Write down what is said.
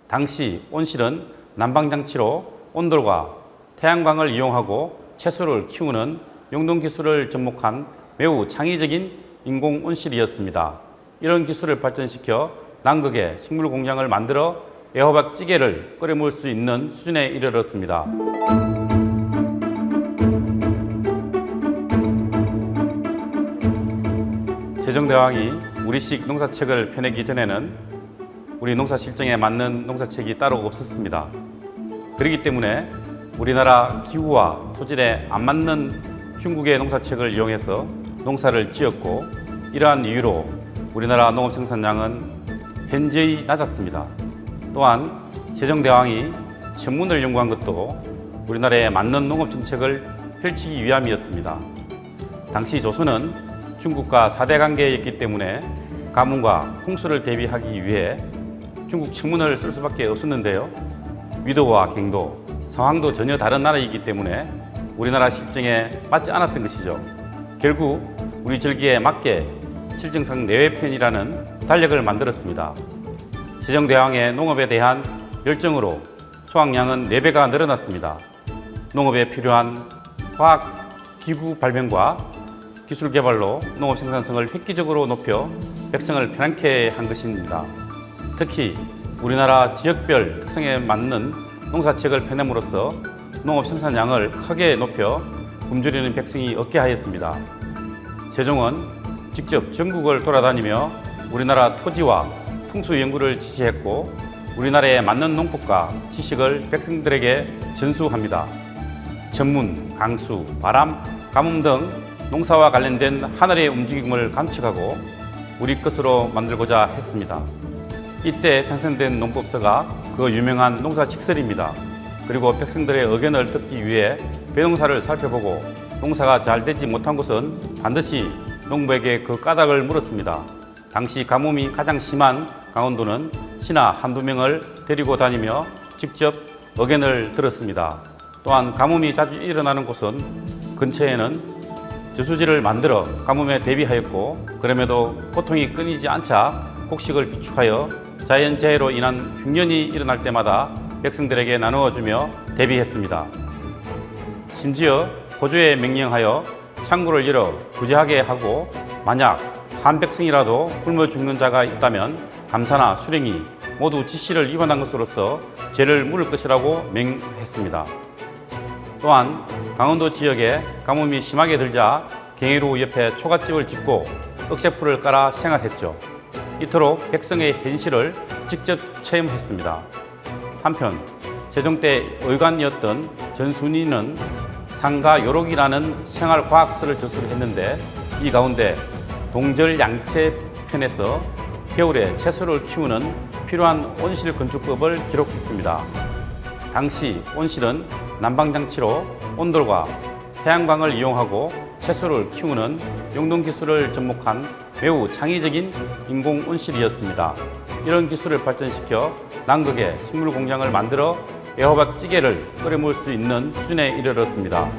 당시 온실은 난방장치로 온돌과 태양광을 이용하고 채소를 키우는 용동기술을 접목한 매우 창의적인 인공온실이었습니다. 이런 기술을 발전시켜 남극에 식물공장을 만들어 애호박찌개를 끓여 먹을 수 있는 수준에 이르렀습니다. 세종대왕이 우리식 농사책을 펴내기 전에는 우리 농사 실정에 맞는 농사책이 따로 없었습니다. 그렇기 때문에 우리나라 기후와 토질에 안 맞는 중국의 농사책을 이용해서 농사를 지었고, 이러한 이유로 우리나라 농업 생산량은 현저히 낮았습니다. 또한 세종대왕이 천문을 연구한 것도 우리나라에 맞는 농업 정책을 펼치기 위함이었습니다. 당시 조선은 중국과 4대 관계였기 때문에 가뭄과 홍수를 대비하기 위해 중국 천문을 쓸 수밖에 없었는데요. 위도와 경도, 상황도 전혀 다른 나라이기 때문에 우리나라 실정에 맞지 않았던 것이죠. 결국 우리 절기에 맞게 실정상 내외편이라는 달력을 만들었습니다. 세종대왕의 농업에 대한 열정으로 수확량은 4배가 늘어났습니다. 농업에 필요한 과학기구 발명과 기술 개발로 농업 생산성을 획기적으로 높여 백성을 편안케 한 것입니다. 특히 우리나라 지역별 특성에 맞는 농사책을 펴냄으로써 농업 생산량을 크게 높여 굶주리는 백성이 없게 하였습니다. 세종은 직접 전국을 돌아다니며 우리나라 토지와 풍수 연구를 지시했고, 우리나라에 맞는 농법과 지식을 백성들에게 전수합니다. 천문, 강수, 바람, 가뭄 등 농사와 관련된 하늘의 움직임을 감측하고 우리 것으로 만들고자 했습니다. 이때 탄생된 농법서가 그 유명한 농사직설입니다. 그리고 백성들의 의견을 듣기 위해 벼농사를 살펴보고 농사가 잘 되지 못한 곳은 반드시 농부에게 그 까닭을 물었습니다. 당시 가뭄이 가장 심한 강원도는 신하 한두 명을 데리고 다니며 직접 의견을 들었습니다. 또한 가뭄이 자주 일어나는 곳은 근처에는 저수지를 만들어 가뭄에 대비하였고, 그럼에도 고통이 끊이지 않자 곡식을 비축하여 자연재해로 인한 흉년이 일어날 때마다 백성들에게 나누어주며 대비했습니다. 심지어 고조에 명령하여 창구를 열어 구제하게 하고, 만약 한 백성이라도 굶어 죽는 자가 있다면 감사나 수령이 모두 지시를 위반한 것으로서 죄를 물을 것이라고 명했습니다. 또한 강원도 지역에 가뭄이 심하게 들자 경회로 옆에 초가집을 짓고 억새풀을 깔아 생활했죠. 이토록 백성의 현실을 직접 체험했습니다. 한편 세종 때 의관이었던 전순이는 상가 요록이라는 생활과학서를 저술을 했는데, 이 가운데 동절양채 편에서 겨울에 채소를 키우는 필요한 온실 건축법을 기록했습니다. 당시 온실은 난방장치로 온돌과 태양광을 이용하고 채소를 키우는 용동기술을 접목한 매우 창의적인 인공온실이었습니다. 이런 기술을 발전시켜 남극에 식물공장을 만들어 애호박찌개를 끓여 먹을 수 있는 수준에 이르렀습니다.